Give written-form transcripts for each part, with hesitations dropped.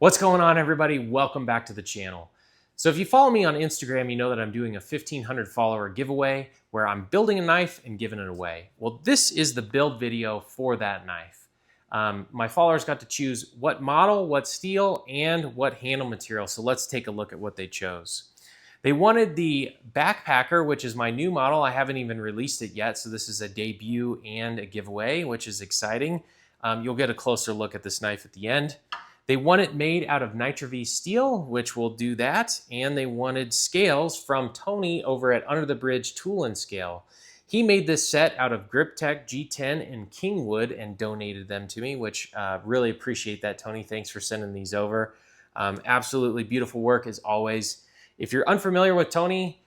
What's going on, everybody? Welcome back to the channel. So if you follow me on Instagram, you know that I'm doing a 1,500 follower giveaway where I'm building a knife and giving it away. Well, this is the build video for that knife. My followers got to choose what model, what steel, and what handle material. So let's take a look at what they chose. They wanted the Backpacker, which is my new model. I haven't even released it yet, so this is a debut and a giveaway, which is exciting. You'll get a closer look at this knife at the end. They want it made out of Nitro V steel, which will do that. And they wanted scales from Tony over at Under the Bridge Tool and Scale. He made this set out of GripTech G10 and Kingwood and donated them to me, which really appreciate that, Tony. Thanks for sending these over. Absolutely beautiful work as always. If you're unfamiliar with Tony,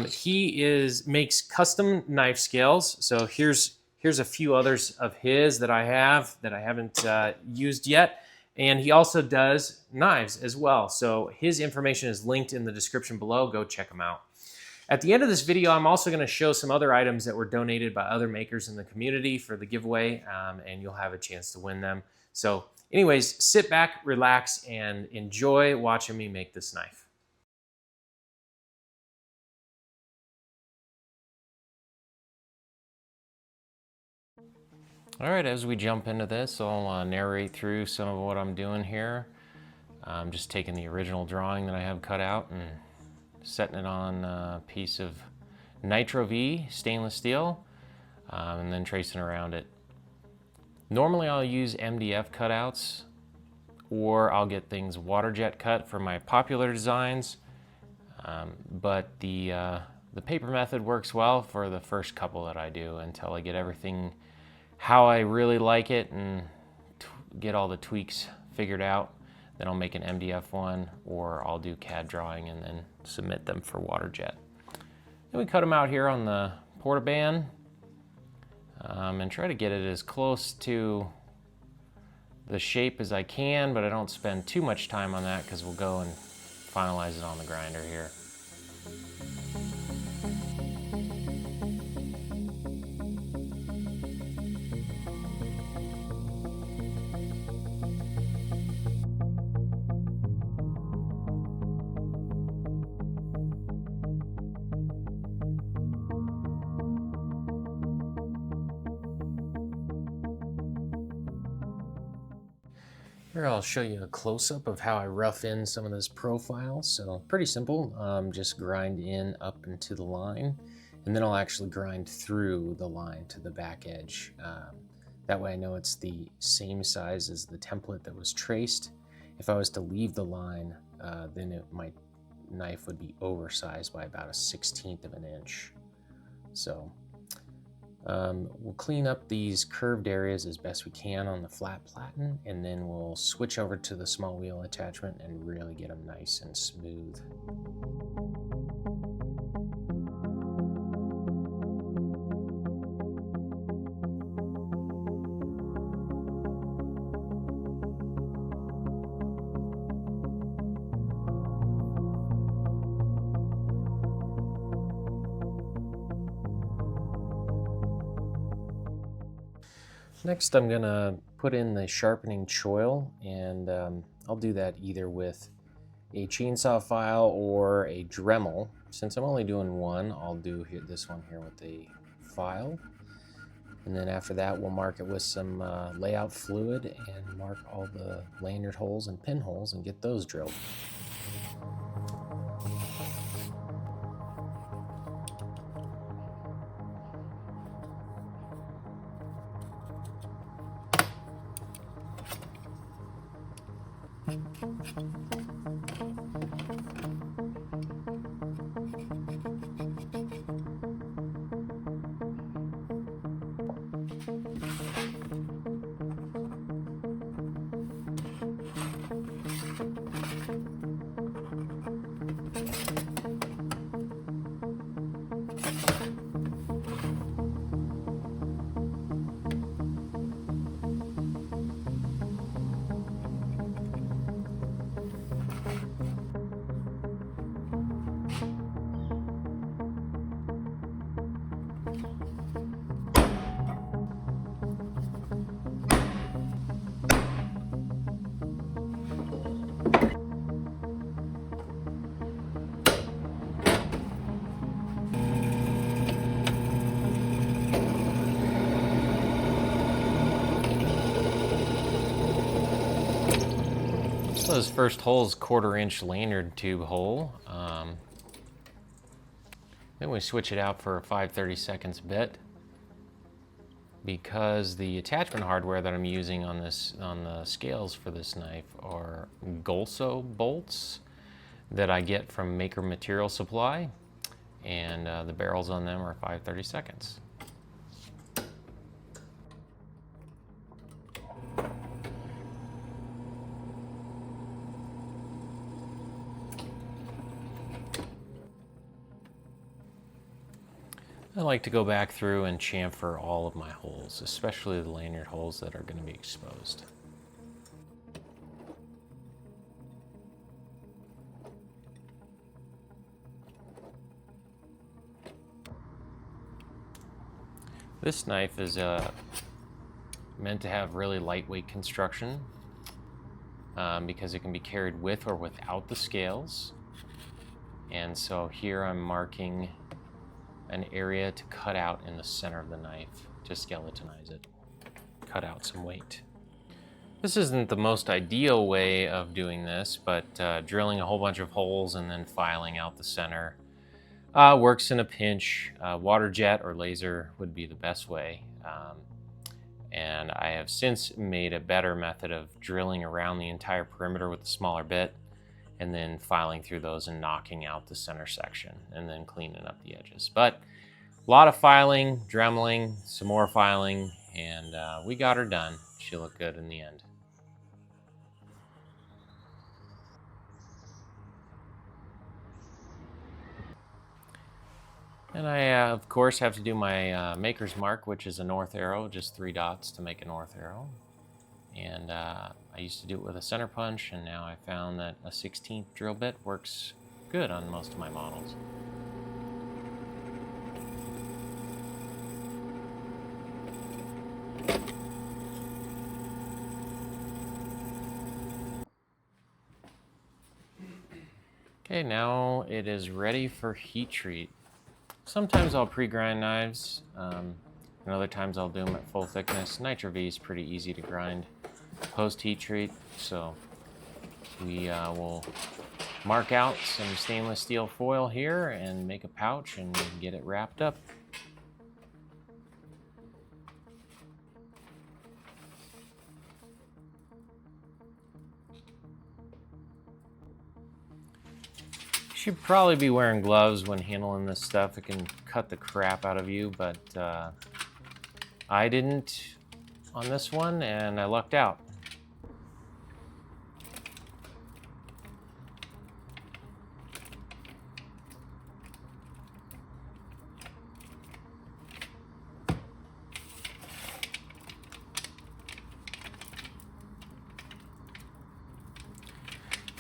he makes custom knife scales. So here's a few others of his that I haven't used yet. And he also does knives as well. So his information is linked in the description below. Go check him out. At the end of this video, I'm also going to show some other items that were donated by other makers in the community for the giveaway, and you'll have a chance to win them. So anyways, sit back, relax, and enjoy watching me make this knife. All right, as we jump into this, I'll narrate through some of what I'm doing here. I'm just taking the original drawing that I have cut out and setting it on a piece of Nitro V stainless steel, and then tracing around it. Normally I'll use MDF cutouts, or I'll get things water jet cut for my popular designs, but the paper method works well for the first couple that I do until I get everything how I really like it and get all the tweaks figured out. Then I'll make an MDF one, or I'll do CAD drawing and then submit them for water jet. Then we cut them out here on the portaband and try to get it as close to the shape as I can, but I don't spend too much time on that because we'll go and finalize it on the grinder here. Here I'll show you a close-up of how I rough in some of this profile. So pretty simple, just grind in up into the line, and then I'll actually grind through the line to the back edge. That way I know it's the same size as the template that was traced. If I was to leave the line, then my knife would be oversized by about 1/16 of an inch. So we'll clean up these curved areas as best we can on the flat platen, and then we'll switch over to the small wheel attachment and really get them nice and smooth. Next, I'm gonna put in the sharpening choil, and I'll do that either with a chainsaw file or a Dremel. Since I'm only doing one, I'll do this one here with a file. And then after that, we'll mark it with some layout fluid and mark all the lanyard holes and pinholes and get those drilled. So this first hole is 1/4 inch lanyard tube hole. Then we switch it out for a 5/32 bit because the attachment hardware that I'm using on the scales for this knife are Golso bolts that I get from Maker Material Supply, and the barrels on them are 5/32. I like to go back through and chamfer all of my holes, especially the lanyard holes that are going to be exposed. This knife is meant to have really lightweight construction because it can be carried with or without the scales. And so here I'm marking an area to cut out in the center of the knife to skeletonize it, cut out some weight. This isn't the most ideal way of doing this, but drilling a whole bunch of holes and then filing out the center works in a pinch. Water jet or laser would be the best way. And I have since made a better method of drilling around the entire perimeter with a smaller bit and then filing through those and knocking out the center section and then cleaning up the edges. But a lot of filing, dremeling, some more filing, and we got her done. She looked good in the end. And I, of course, have to do my maker's mark, which is a north arrow, just 3 dots to make a north arrow. And I used to do it with a center punch, and now I found that a 16th drill bit works good on most of my models. Okay, now it is ready for heat treat. Sometimes I'll pre-grind knives, and other times I'll do them at full thickness. Nitro V is pretty easy to grind post heat treat, so we will mark out some stainless steel foil here and make a pouch and get it wrapped up. You should probably be wearing gloves when handling this stuff. It can cut the crap out of you, but I didn't on this one, and I lucked out.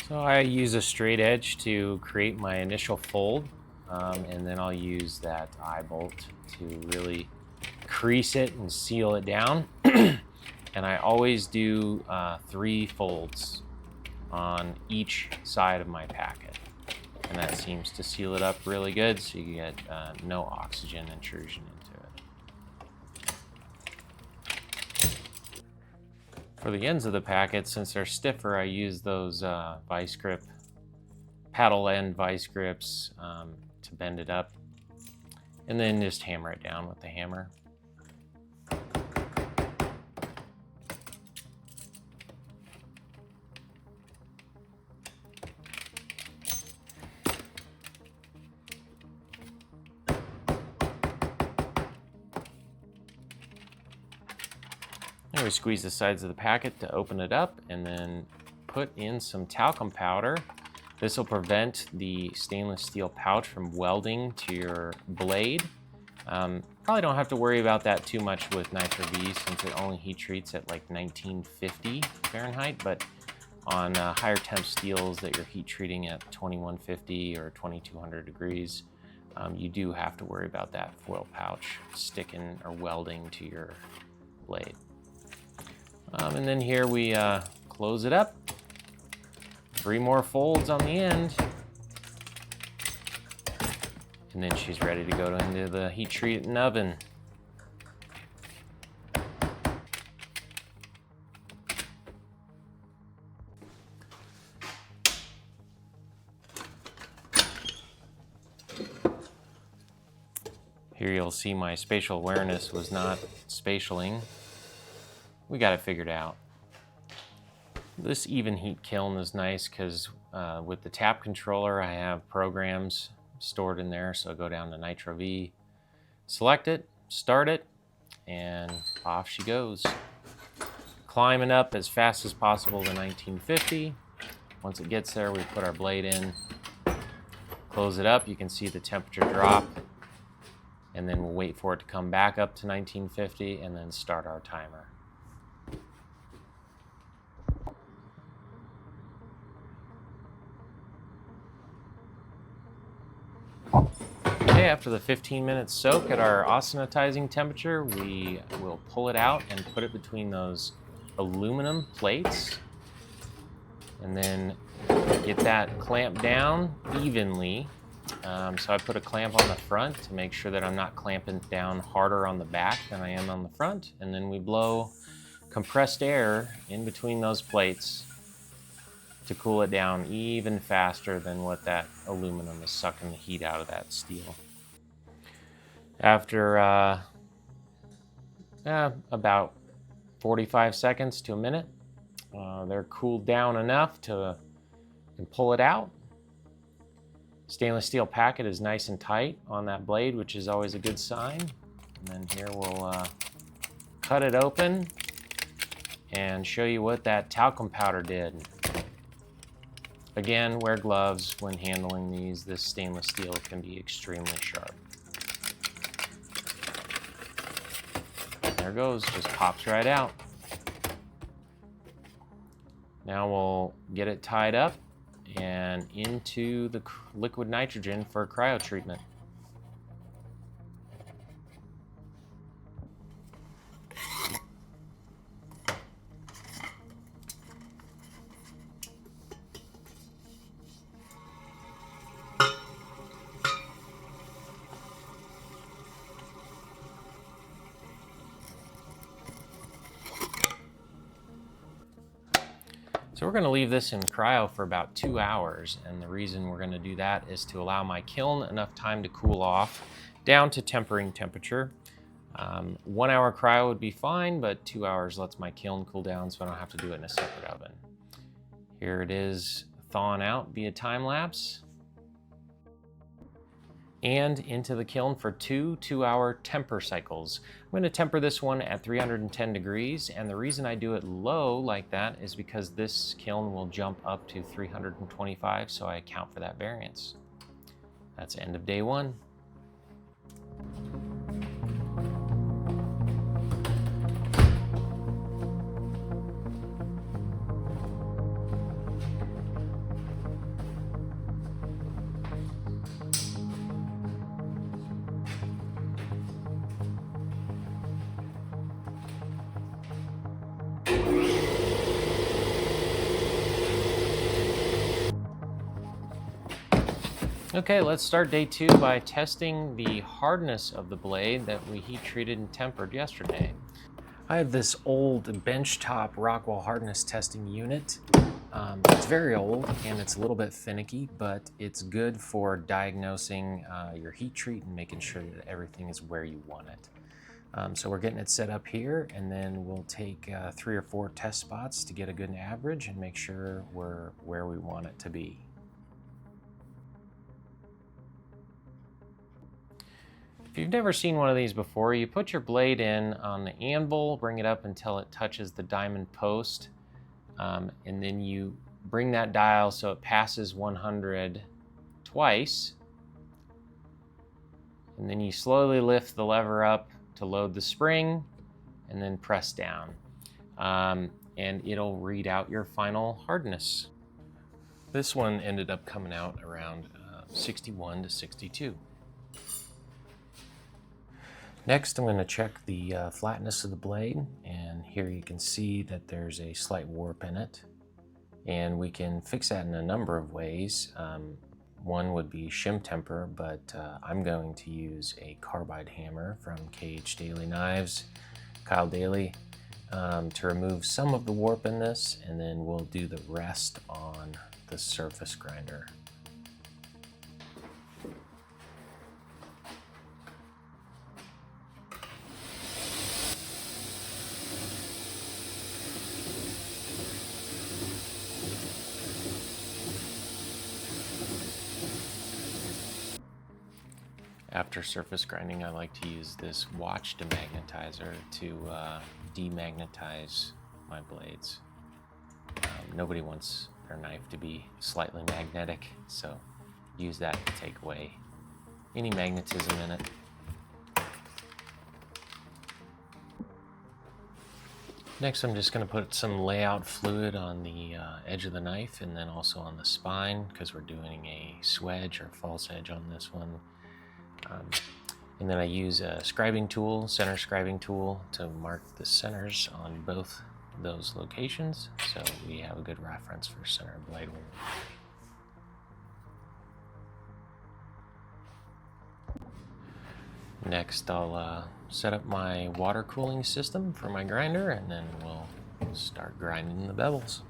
So I use a straight edge to create my initial fold, and then I'll use that eye bolt to really crease it and seal it down. And I always do 3 folds on each side of my packet. And that seems to seal it up really good, so you get no oxygen intrusion into it. For the ends of the packet, since they're stiffer, I use those vice grip, paddle end vice grips to bend it up, and then just hammer it down with the hammer. And we squeeze the sides of the packet to open it up, and then put in some talcum powder. This will prevent the stainless steel pouch from welding to your blade. Probably don't have to worry about that too much with Nitro V, since it only heat treats at like 1950 Fahrenheit, but on higher temp steels that you're heat treating at 2150 or 2200 degrees, you do have to worry about that foil pouch sticking or welding to your blade. And then here we close it up. 3 more folds on the end. And then she's ready to go into the heat treating oven. Here you'll see my spatial awareness was not spatialing. We got it figured out. This even heat kiln is nice because with the tap controller I have programs stored in there. So I go down to Nitro V, select it, start it, and off she goes. Climbing up as fast as possible to 1950. Once it gets there, we put our blade in, close it up. You can see the temperature drop, and then we'll wait for it to come back up to 1950 and then start our timer. Okay, after the 15-minute soak at our austenitizing temperature, we will pull it out and put it between those aluminum plates, and then get that clamped down evenly. So I put a clamp on the front to make sure that I'm not clamping down harder on the back than I am on the front, and then we blow compressed air in between those plates to cool it down even faster than what that aluminum is sucking the heat out of that steel. After about 45 seconds to a minute, they're cooled down enough to pull it out. Stainless steel packet is nice and tight on that blade, which is always a good sign. And then here we'll cut it open and show you what that talcum powder did. Again, wear gloves when handling these. This stainless steel can be extremely sharp. There it goes, just pops right out. Now we'll get it tied up and into the liquid nitrogen for cryo treatment. So we're going to leave this in cryo for about 2 hours, and the reason we're going to do that is to allow my kiln enough time to cool off down to tempering temperature. 1 hour cryo would be fine, but 2 hours lets my kiln cool down so I don't have to do it in a separate oven. Here it is thawing out via time lapse. And into the kiln for 2 2-hour temper cycles. I'm going to temper this one at 310 degrees, and the reason I do it low like that is because this kiln will jump up to 325, so I account for that variance. That's end of day 1. Okay, let's start day 2 by testing the hardness of the blade that we heat treated and tempered yesterday. I have this old benchtop Rockwell hardness testing unit. It's very old and it's a little bit finicky, but it's good for diagnosing your heat treat and making sure that everything is where you want it. So we're getting it set up here, and then we'll take 3 or 4 test spots to get a good average and make sure we're where we want it to be. If you've never seen one of these before, you put your blade in on the anvil, bring it up until it touches the diamond post, and then you bring that dial so it passes 100 twice, and then you slowly lift the lever up to load the spring, and then press down, and it'll read out your final hardness. This one ended up coming out around 61 to 62. Next, I'm going to check the flatness of the blade, and here you can see that there's a slight warp in it, and we can fix that in a number of ways. One would be shim temper, but I'm going to use a carbide hammer from KH Daily Knives, Kyle Daly, to remove some of the warp in this, and then we'll do the rest on the surface grinder. After surface grinding, I like to use this watch demagnetizer to demagnetize my blades. Nobody wants their knife to be slightly magnetic, so use that to take away any magnetism in it. Next, I'm just going to put some layout fluid on the edge of the knife and then also on the spine, because we're doing a swedge or false edge on this one. And then I use a scribing tool, center scribing tool, to mark the centers on both those locations, so we have a good reference for center blade work. Next, I'll set up my water cooling system for my grinder, and then we'll start grinding the bevels.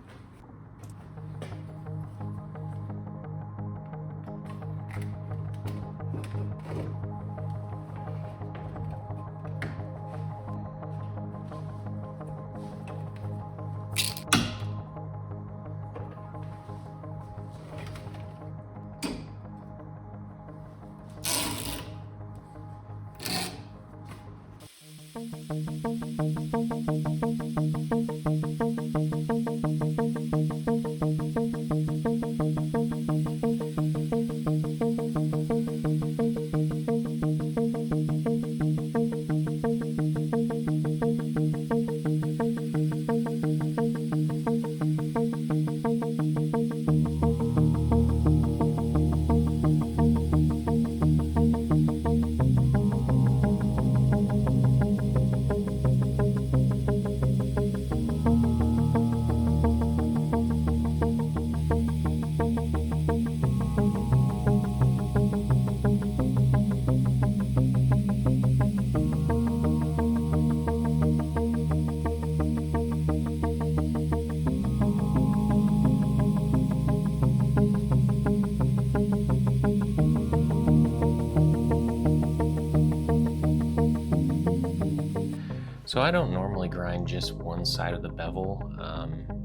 So I don't normally grind just one side of the bevel.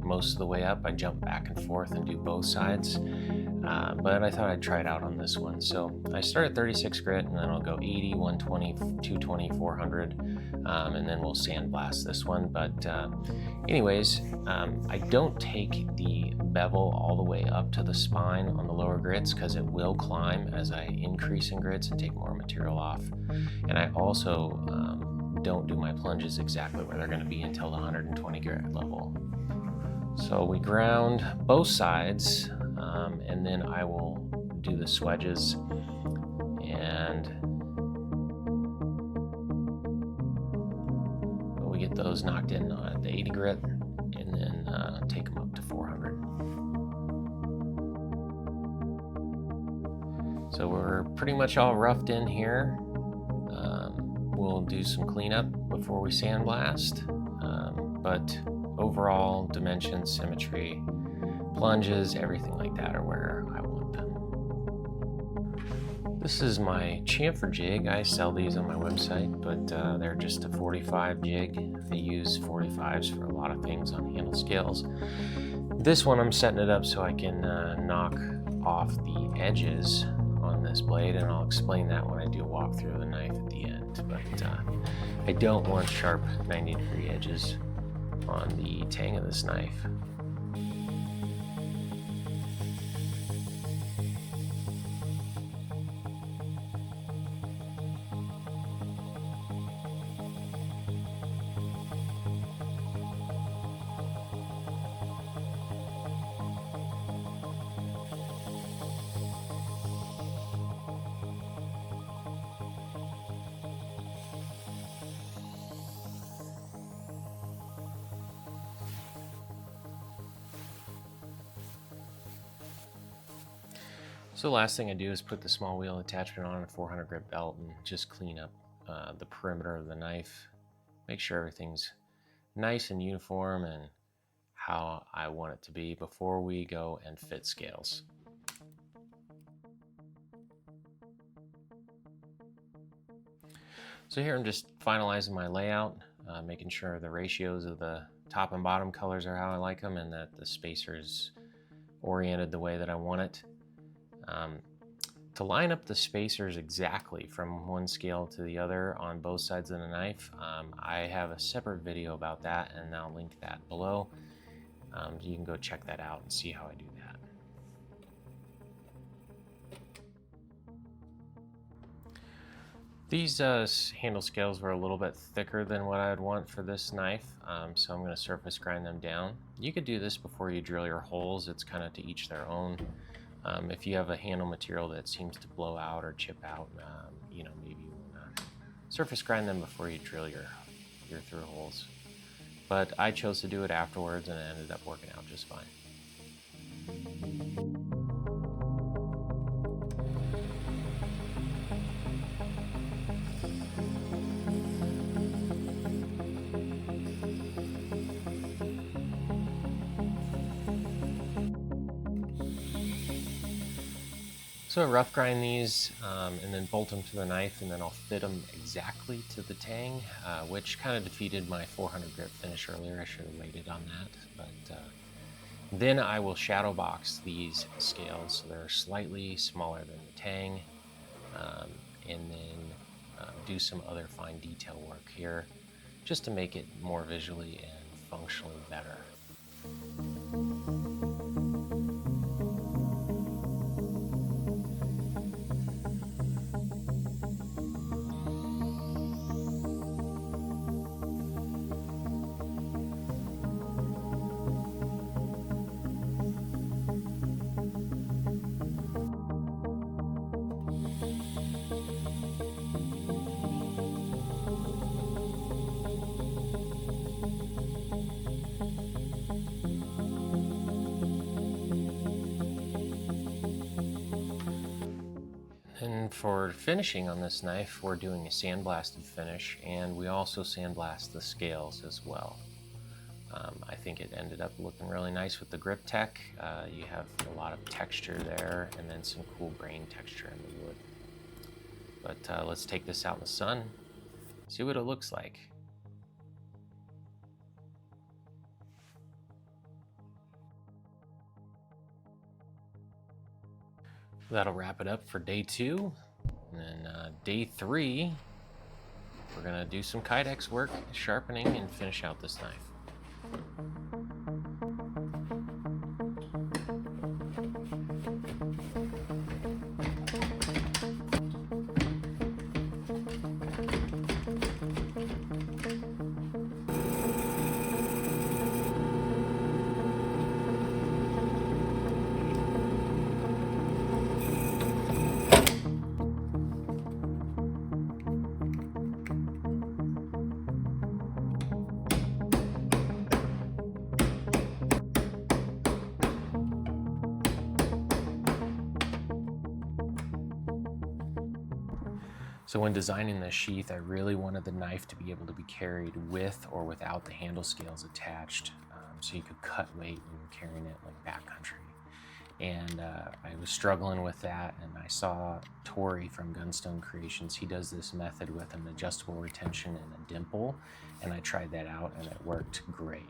Most of the way up, I jump back and forth and do both sides. But I thought I'd try it out on this one. So I start at 36 grit, and then I'll go 80, 120, 220, 400, and then we'll sandblast this one. But anyways, I don't take the bevel all the way up to the spine on the lower grits, because it will climb as I increase in grits and take more material off. And I also don't do my plunges exactly where they're going to be until the 120 grit level. So we ground both sides, and then I will do the swedges, and we get those knocked in at the 80 grit, and then take them up to 400. So we're pretty much all roughed in here. We'll do some cleanup before we sandblast, but overall dimensions, symmetry, plunges, everything like that are where I want them. This is my chamfer jig. I sell these on my website, but they're just a 45 jig. I use 45s for a lot of things on handle scales. This one I'm setting it up so I can knock off the edges on this blade, and I'll explain that when I do a walkthrough of the knife at the end. But I don't want sharp 90-degree edges on the tang of this knife. So the last thing I do is put the small wheel attachment on a 400 grit belt and just clean up the perimeter of the knife. Make sure everything's nice and uniform and how I want it to be before we go and fit scales. So here I'm just finalizing my layout, making sure the ratios of the top and bottom colors are how I like them, and that the spacer is oriented the way that I want it. To line up the spacers exactly from one scale to the other on both sides of the knife, I have a separate video about that, and I'll link that below. You can go check that out and see how I do that. These handle scales were a little bit thicker than what I'd want for this knife, so I'm going to surface grind them down. You could do this before you drill your holes. It's kind of to each their own. If you have a handle material that seems to blow out or chip out, you know, maybe you want to surface grind them before you drill your through holes. But I chose to do it afterwards, and it ended up working out just fine. So I rough grind these and then bolt them to the knife, and then I'll fit them exactly to the tang, which kind of defeated my 400 grit finish earlier. I should have waited on that. But then I will shadow box these scales so they're slightly smaller than the tang, and then do some other fine detail work here just to make it more visually and functionally better. And for finishing on this knife, we're doing a sandblasted finish, and we also sandblast the scales as well. I think it ended up looking really nice with the grip tech. You have a lot of texture there, and then some cool grain texture in the wood. But let's take this out in the sun, see what it looks like. That'll wrap it up for day 2. And then day 3, we're gonna do some kydex work, sharpening, and finish out this knife. So when designing this sheath, I really wanted the knife to be able to be carried with or without the handle scales attached, so you could cut weight when you're carrying it like backcountry. And I was struggling with that, and I saw Tori from Gunstone Creations. He does this method with an adjustable retention and a dimple, and I tried that out, and it worked great.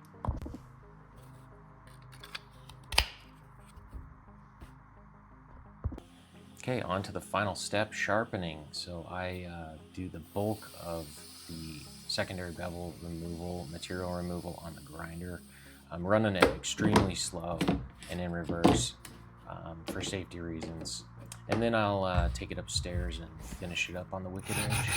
Okay, on to the final step, sharpening. So I do the bulk of the secondary bevel removal, material removal on the grinder. I'm running it extremely slow and in reverse for safety reasons. And then I'll take it upstairs and finish it up on the wicked edge.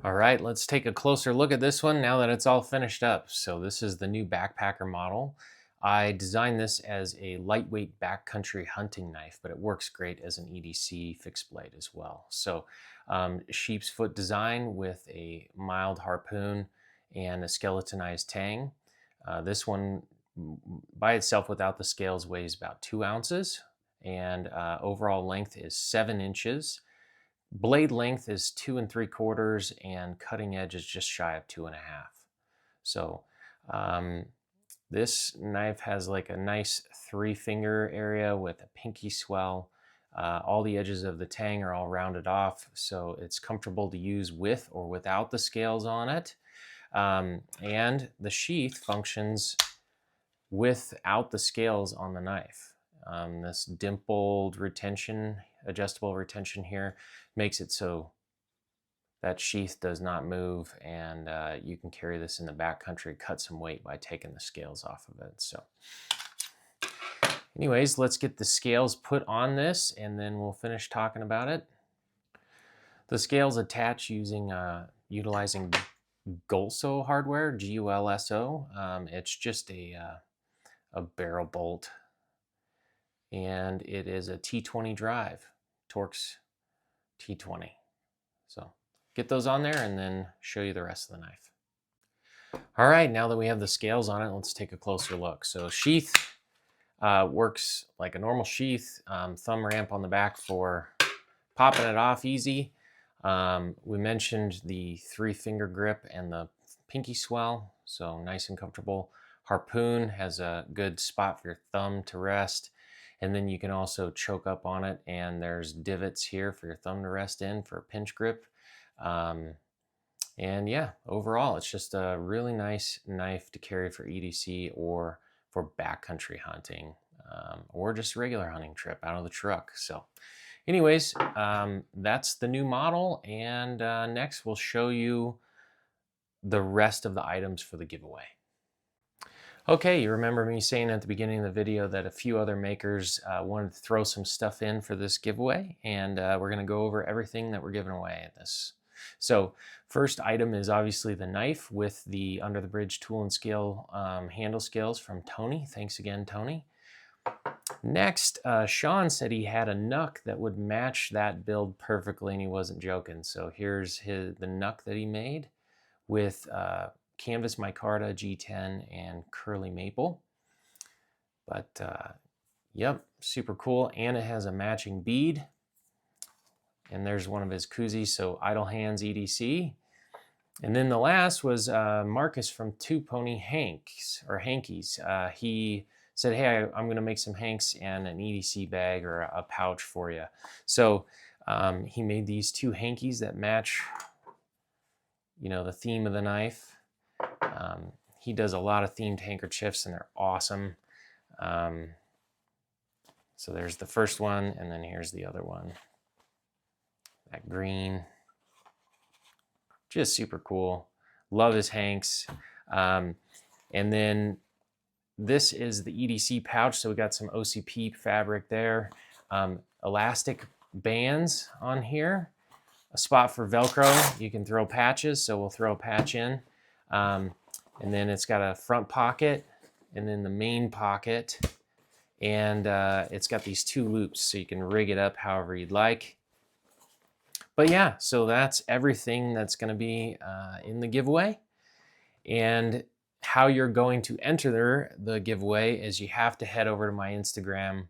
All right, let's take a closer look at this one now that it's all finished up. So this is the new backpacker model. I designed this as a lightweight backcountry hunting knife, but it works great as an EDC fixed blade as well. So sheep's foot design with a mild harpoon and a skeletonized tang. This one by itself without the scales weighs about 2 ounces, and overall length is 7 inches. Blade length is 2 3/4, and cutting edge is just shy of 2.5. So this knife has like a nice 3-finger area with a pinky swell. All the edges of the tang are all rounded off, so it's comfortable to use with or without the scales on it. And the sheath functions without the scales on the knife. This dimpled retention, adjustable retention here, makes it so that sheath does not move, and you can carry this in the backcountry, cut some weight by taking the scales off of it. So anyways, let's get the scales put on this and then we'll finish talking about it. The scales attach utilizing Gulso hardware, Gulso. It's just a barrel bolt, and it is a T20 drive, Torx T20. So get those on there and then show you the rest of the knife. All right, now that we have the scales on it, let's take a closer look. So sheath works like a normal sheath, thumb ramp on the back for popping it off easy. We mentioned the 3-finger grip and the pinky swell, so nice and comfortable. Harpoon has a good spot for your thumb to rest, and then you can also choke up on it, and there's divots here for your thumb to rest in for a pinch grip. And yeah, overall, it's just a really nice knife to carry for EDC or for backcountry hunting, or just a regular hunting trip out of the truck. So anyways, that's the new model, and next we'll show you the rest of the items for the giveaway. Okay, you remember me saying at the beginning of the video that a few other makers wanted to throw some stuff in for this giveaway, and we're going to go over everything that we're giving away at this. So first item is obviously the knife with the Under the Bridge tool and scale handle scales from Tony. Thanks again, Tony. Next, Sean said he had a knuck that would match that build perfectly, and he wasn't joking. So here's the knuck that he made with canvas micarta, G10, and curly maple. But yep, super cool. And it has a matching bead. And there's one of his koozies, so Idle Hands EDC. And then the last was Marcus from Two Pony Hankies. He said, hey, I'm gonna make some hanks and an EDC bag or a pouch for you. So he made these 2 hankies that match, you know, the theme of the knife. He does a lot of themed handkerchiefs, and they're awesome. So there's the first one, and then here's the other one. That green, just super cool. Love his hanks. And then this is the EDC pouch. So we got some OCP fabric there. Elastic bands on here. A spot for Velcro. You can throw patches, so we'll throw a patch in. And then it's got a front pocket, and then the main pocket. And it's got these 2 loops, so you can rig it up however you'd like. But yeah, so that's everything that's going to be in the giveaway. And how you're going to enter the giveaway is you have to head over to my Instagram,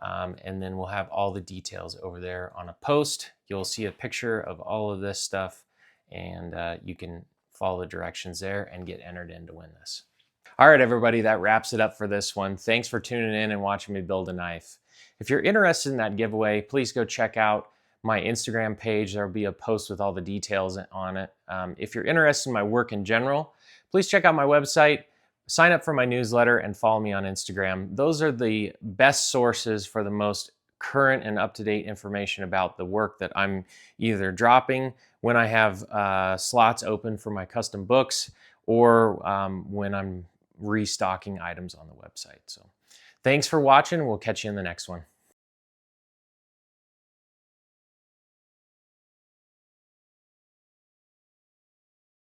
and then we'll have all the details over there on a post. You'll see a picture of all of this stuff, and you can follow the directions there and get entered in to win this. All right, everybody, that wraps it up for this one. Thanks for tuning in and watching me build a knife. If you're interested in that giveaway, please go check out my Instagram page. There'll be a post with all the details on it. If you're interested in my work in general, please check out my website, sign up for my newsletter, and follow me on Instagram. Those are the best sources for the most current and up-to-date information about the work that I'm either dropping when I have slots open for my custom books, or when I'm restocking items on the website. So thanks for watching. We'll catch you in the next one.